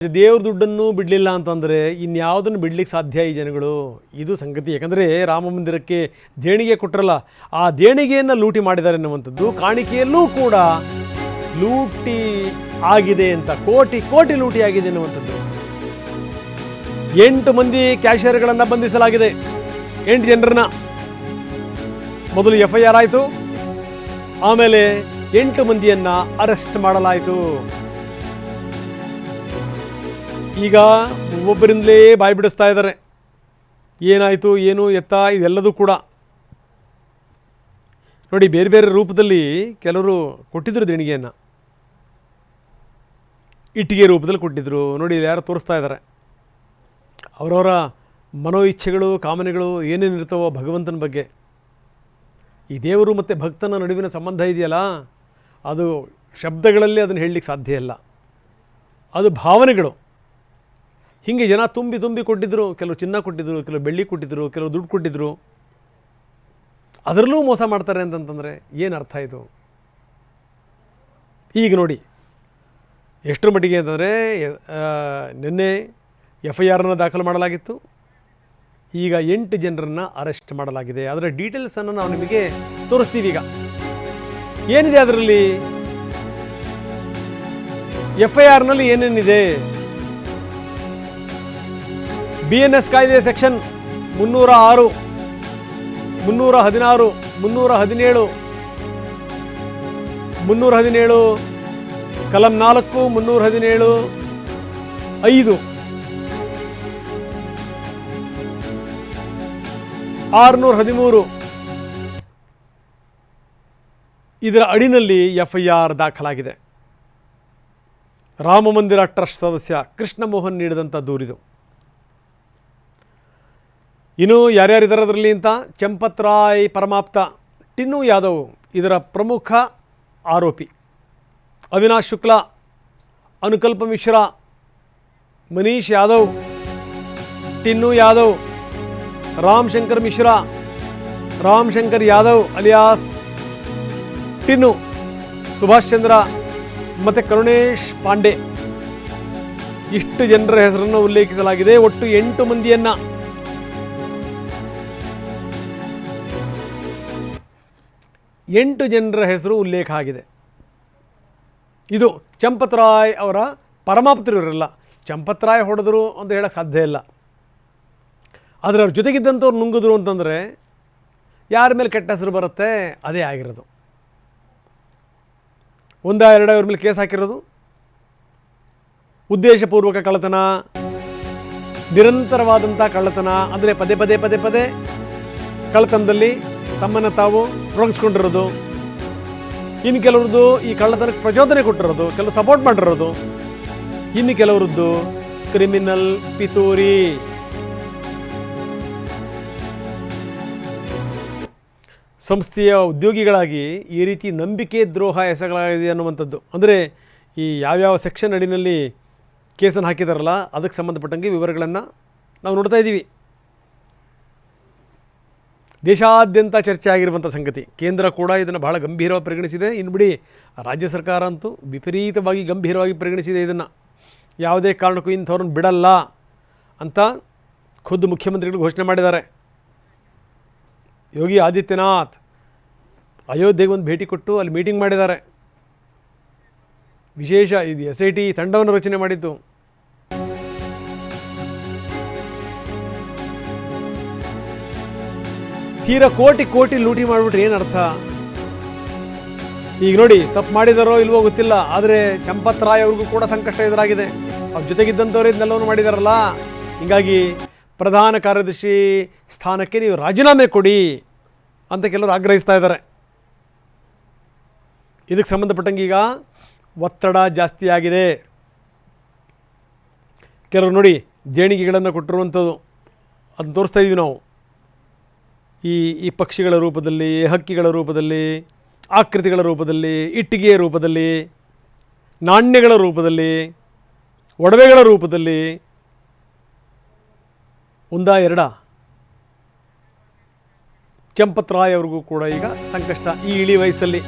ದೇವ್ರ ದುಡ್ಡನ್ನು ಬಿಡಲಿಲ್ಲ ಅಂತಂದರೆ ಇನ್ಯಾವುದನ್ನು ಬಿಡ್ಲಿಕ್ಕೆ ಸಾಧ್ಯ ಈ ಜನಗಳು? ಇದು ಸಂಗತಿ. ಯಾಕಂದರೆ ರಾಮ ಮಂದಿರಕ್ಕೆ ದೇಣಿಗೆ ಕೊಟ್ಟರಲ್ಲ, ಆ ದೇಣಿಗೆಯನ್ನು ಲೂಟಿ ಮಾಡಿದ್ದಾರೆ ಅನ್ನುವಂಥದ್ದು, ಕಾಣಿಕೆಯಲ್ಲೂ ಕೂಡ ಲೂಟಿ ಆಗಿದೆ ಅಂತ, ಕೋಟಿ ಕೋಟಿ ಲೂಟಿ ಆಗಿದೆ ಅನ್ನುವಂಥದ್ದು. 8 ಮಂದಿ ಕ್ಯಾಶಿಯರ್ಗಳನ್ನು ಬಂಧಿಸಲಾಗಿದೆ. 8 ಜನರನ್ನ ಮೊದಲು FIR ಆಯಿತು, ಆಮೇಲೆ 8 ಮಂದಿಯನ್ನು ಅರೆಸ್ಟ್ ಮಾಡಲಾಯಿತು. ಈಗ ಒಬ್ಬರಿಂದಲೇ ಬಾಯಿ ಬಿಡಿಸ್ತಾ ಇದ್ದಾರೆ. ಏನಾಯಿತು, ಏನು ಎತ್ತ, ಇದೆಲ್ಲದೂ ಕೂಡ ನೋಡಿ. ಬೇರೆ ಬೇರೆ ರೂಪದಲ್ಲಿ ಕೆಲವರು ಕೊಟ್ಟಿದ್ದರು ದೇಣಿಗೆಯನ್ನು. ಇಟ್ಟಿಗೆ ರೂಪದಲ್ಲಿ ಕೊಟ್ಟಿದ್ದರು. ನೋಡಿ, ಯಾರು ತೋರಿಸ್ತಾ ಇದ್ದಾರೆ. ಅವರವರ ಮನೋ ಇಚ್ಛೆಗಳು, ಕಾಮನೆಗಳು ಏನೇನಿರ್ತಾವೋ ಭಗವಂತನ ಬಗ್ಗೆ. ಈ ದೇವರು ಮತ್ತು ಭಕ್ತನ ನಡುವಿನ ಸಂಬಂಧ ಇದೆಯಲ್ಲ, ಅದು ಶಬ್ದಗಳಲ್ಲಿ ಅದನ್ನು ಹೇಳಲಿಕ್ಕೆ ಸಾಧ್ಯ ಇಲ್ಲ. ಅದು ಭಾವನೆಗಳು. ಹೀಗೆ ಜನ ತುಂಬಿ ತುಂಬಿ ಕೊಟ್ಟಿದ್ದರು. ಕೆಲವು ಚಿನ್ನ ಕೊಟ್ಟಿದ್ದರು, ಕೆಲವು ಬೆಳ್ಳಿ ಕೊಟ್ಟಿದ್ದರು, ಕೆಲವು ದುಡ್ಡು ಕೊಟ್ಟಿದ್ದರು. ಅದರಲ್ಲೂ ಮೋಸ ಮಾಡ್ತಾರೆ ಅಂತಂತಂದರೆ ಏನು ಅರ್ಥ ಇದು? ಈಗ ನೋಡಿ ಎಷ್ಟರ ಮಟ್ಟಿಗೆ ಅಂತಂದರೆ, ನಿನ್ನೆ FIRನ ದಾಖಲು ಮಾಡಲಾಗಿತ್ತು. ಈಗ 8 ಜನರನ್ನು ಅರೆಸ್ಟ್ ಮಾಡಲಾಗಿದೆ. ಅದರ ಡೀಟೇಲ್ಸನ್ನು ನಾವು ನಿಮಗೆ ತೋರಿಸ್ತೀವಿ. ಈಗ ಏನಿದೆ ಅದರಲ್ಲಿ, FIRನಲ್ಲಿ ಏನೇನಿದೆ? BNS ಕಾಯ್ದೆ ಸೆಕ್ಷನ್ 306, 316, 317, 317 ಕಲಂ 4, 317 5, 613 ಇದರ ಅಡಿನಲ್ಲಿ FIR ದಾಖಲಾಗಿದೆ. ರಾಮ ಮಂದಿರ ಟ್ರಸ್ಟ್ ಸದಸ್ಯ ಕೃಷ್ಣ ಮೋಹನ್ ನೀಡಿದಂಥ ದೂರಿದು. ಇನ್ನು ಯಾರ್ಯಾರಿದ್ದಾರೆ ಅದರಲ್ಲಿ ಅಂತ, ಚಂಪತ್ ರಾಯ್ ಪರಮಾಪ್ತ, ಟಿನ್ನು ಯಾದವ್ ಇದರ ಪ್ರಮುಖ ಆರೋಪಿ, ಅವಿನಾಶ್ ಶುಕ್ಲಾ, ಅನುಕಲ್ಪ ಮಿಶ್ರಾ, ಮನೀಶ್ ಯಾದವ್, ಟಿನ್ನು ಯಾದವ್, ರಾಮ್ ಶಂಕರ್ ಮಿಶ್ರಾ, ರಾಮ್ ಶಂಕರ್ ಯಾದವ್ ಅಲಿಯಾಸ್ ಟಿನ್ನು, ಸುಭಾಷ್ ಚಂದ್ರ ಮತ್ತು ಕರುಣೇಶ್ ಪಾಂಡೆ. ಇಷ್ಟು ಜನರ ಹೆಸರನ್ನು ಉಲ್ಲೇಖಿಸಲಾಗಿದೆ. ಒಟ್ಟು 8 ಮಂದಿಯನ್ನು. ಎಂಟು ಜನರ ಹೆಸರು ಉಲ್ಲೇಖ ಆಗಿದೆ. ಇದು ಚಂಪತ್ ರಾಯ್ ಅವರ ಪರಮಾಪ್ತರು ಇರಲ್ಲ. ಚಂಪತ್ ರಾಯ್ ಹೊಡೆದ್ರು ಅಂತ ಹೇಳೋಕ್ಕೆ ಸಾಧ್ಯ ಇಲ್ಲ. ಆದರೆ ಅವ್ರ ಜೊತೆಗಿದ್ದಂಥವ್ರು ನುಂಗಿದ್ರು ಅಂತಂದರೆ ಯಾರ ಮೇಲೆ ಕೆಟ್ಟ ಹೆಸರು ಬರುತ್ತೆ? ಅದೇ ಆಗಿರೋದು. 1-2 ಅವ್ರ ಮೇಲೆ ಕೇಸ್ ಹಾಕಿರೋದು, ಉದ್ದೇಶಪೂರ್ವಕ ಕಳ್ಳತನ, ನಿರಂತರವಾದಂಥ ಕಳ್ಳತನ, ಅಂದರೆ ಪದೇ ಪದೇ ಪದೇ ಪದೇ ಕಳ್ಳತನದಲ್ಲಿ ತಮ್ಮನ್ನು ತಾವು ತೊಡಗಿಸ್ಕೊಂಡಿರೋದು. ಇನ್ನು ಕೆಲವ್ರದ್ದು ಈ ಕಳ್ಳತನಕ್ಕೆ ಪ್ರಚೋದನೆ ಕೊಟ್ಟಿರೋದು, ಕೆಲವು ಸಪೋರ್ಟ್ ಮಾಡಿರೋದು. ಇನ್ನು ಕೆಲವರದ್ದು ಕ್ರಿಮಿನಲ್ ಪಿತೂರಿ. ಸಂಸ್ಥೆಯ ಉದ್ಯೋಗಿಗಳಾಗಿ ಈ ರೀತಿ ನಂಬಿಕೆ ದ್ರೋಹ ಎಸಗಲಾಗಿದೆ ಅನ್ನುವಂಥದ್ದು. ಅಂದರೆ ಈ ಯಾವ್ಯಾವ ಸೆಕ್ಷನ್ ಅಡಿನಲ್ಲಿ ಕೇಸನ್ನು ಹಾಕಿದಾರಲ್ಲ, ಅದಕ್ಕೆ ಸಂಬಂಧಪಟ್ಟಂಗೆ ವಿವರಗಳನ್ನು ನಾವು ನೋಡ್ತಾ ಇದ್ದೀವಿ. ದೇಶಾದ್ಯಂತ ಚರ್ಚೆ ಆಗಿರುವಂಥ ಸಂಗತಿ. ಕೇಂದ್ರ ಕೂಡ ಇದನ್ನು ಬಹಳ ಗಂಭೀರವಾಗಿ ಪರಿಗಣಿಸಿದೆ. ಇನ್ನು ಬಿಡಿ, ರಾಜ್ಯ ಸರ್ಕಾರ ಅಂತೂ ವಿಪರೀತವಾಗಿ ಗಂಭೀರವಾಗಿ ಪರಿಗಣಿಸಿದೆ. ಇದನ್ನು ಯಾವುದೇ ಕಾರಣಕ್ಕೂ ಇಂಥವ್ರನ್ನ ಬಿಡಲ್ಲ ಅಂತ ಖುದ್ದು ಮುಖ್ಯಮಂತ್ರಿಗಳು ಘೋಷಣೆ ಮಾಡಿದ್ದಾರೆ. ಯೋಗಿ ಆದಿತ್ಯನಾಥ್ ಅಯೋಧ್ಯೆಗೆ ಒಂದು ಭೇಟಿ ಕೊಟ್ಟು ಅಲ್ಲಿ ಮೀಟಿಂಗ್ ಮಾಡಿದ್ದಾರೆ. ವಿಶೇಷ ಇದು SIT ತಂಡವನ್ನು ರಚನೆ ಮಾಡಿದ್ದು. ತೀರಾ ಕೋಟಿ ಕೋಟಿ ಲೂಟಿ ಮಾಡಿಬಿಟ್ರೆ ಏನರ್ಥ? ಈಗ ನೋಡಿ, ತಪ್ಪು ಮಾಡಿದಾರೋ ಇಲ್ವೋ ಗೊತ್ತಿಲ್ಲ, ಆದರೆ ಚಂಪತ್ ರಾಯ್ ಅವ್ರಿಗೂ ಕೂಡ ಸಂಕಷ್ಟ ಎದುರಾಗಿದೆ. ಅವ್ರ ಜೊತೆಗಿದ್ದಂಥವ್ರು ಇದನ್ನೆಲ್ಲವೂ ಮಾಡಿದಾರಲ್ಲ. ಹೀಗಾಗಿ ಪ್ರಧಾನ ಕಾರ್ಯದರ್ಶಿ ಸ್ಥಾನಕ್ಕೆ ನೀವು ರಾಜೀನಾಮೆ ಕೊಡಿ ಅಂತ ಕೆಲವರು ಆಗ್ರಹಿಸ್ತಾ ಇದ್ದಾರೆ. ಇದಕ್ಕೆ ಸಂಬಂಧಪಟ್ಟಂಗೆ ಈಗ ಒತ್ತಡ ಜಾಸ್ತಿ ಆಗಿದೆ. ಕೆಲವರು ನೋಡಿ ದೇಣಿಗೆಗಳನ್ನು ಕೊಟ್ಟಿರುವಂಥದ್ದು ಅದನ್ನು ತೋರಿಸ್ತಾ ಇದ್ದೀವಿ ನಾವು. ಈ ಪಕ್ಷಿಗಳ ರೂಪದಲ್ಲಿ, ಹಕ್ಕಿಗಳ ರೂಪದಲ್ಲಿ, ಆಕೃತಿಗಳ ರೂಪದಲ್ಲಿ, ಇಟ್ಟಿಗೆಯ ರೂಪದಲ್ಲಿ, ನಾಣ್ಯಗಳ ರೂಪದಲ್ಲಿ, ಒಡವೆಗಳ ರೂಪದಲ್ಲಿ. 1-2 ಚಂಪತ್ ರಾಯ್ ಅವ್ರಿಗೂ ಕೂಡ ಈಗ ಸಂಕಷ್ಟ ಈ ಇಳಿ ವಯಸ್ಸಲ್ಲಿ.